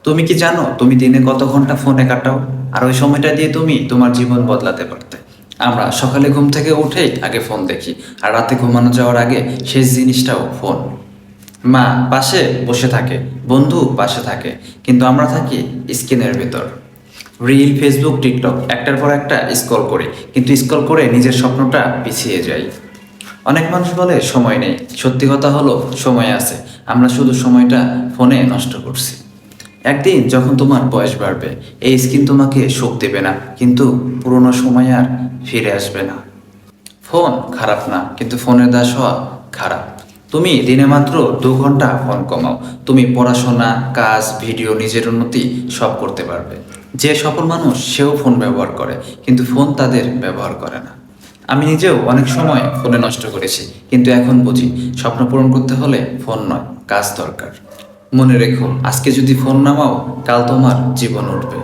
তুমি কি জানো তুমি দিনে কত ঘন্টা ফোনে কাটাও? আর ওই সময়টা দিয়ে তুমি তোমার জীবন বদলাতে পারতে। আমরা সকালে ঘুম থেকে উঠেই আগে ফোন দেখি, আর রাতে ঘুমানো যাওয়ার আগে শেষ জিনিসটাও ফোন। মা পাশে বসে থাকে, বন্ধু পাশে থাকে, কিন্তু আমরা থাকি স্ক্রিনের ভেতর। রিল, ফেসবুক, টিকটক একটার পর একটা স্ক্রল করি, কিন্তু স্ক্রল করে নিজের স্বপ্নটা পিছিয়ে যাই। অনেক মানুষ বলে সময় নেই, সত্যি কথা হলো সময় আছে, আমরা শুধু সময়টা ফোনে নষ্ট করছি। একদিন যখন তোমার বয়স বাড়বে, এই স্ক্রিন তোমাকে সুখ দেবে না, কিন্তু পুরনো সময় আর ফিরে আসবে না। ফোন খারাপ না, কিন্তু ফোনের দাস হওয়া খারাপ। তুমি দিনে মাত্র 2 ঘন্টা ফোন কমাও, তুমি পড়াশোনা, কাজ, ভিডিও, নিজের উন্নতি সব করতে পারবে। যে সফল মানুষ সেও ফোন ব্যবহার করে, কিন্তু ফোন তাদের ব্যবহার করে না। আমি নিজেও অনেক সময় ফোনে নষ্ট করেছি, কিন্তু এখন বুঝি স্বপ্ন পূরণ করতে হলে ফোন নয়, কাজ দরকার। মনে রেখো, আজকে যদি ফোন নামাও, কাল তোমার জীবন উঠবে।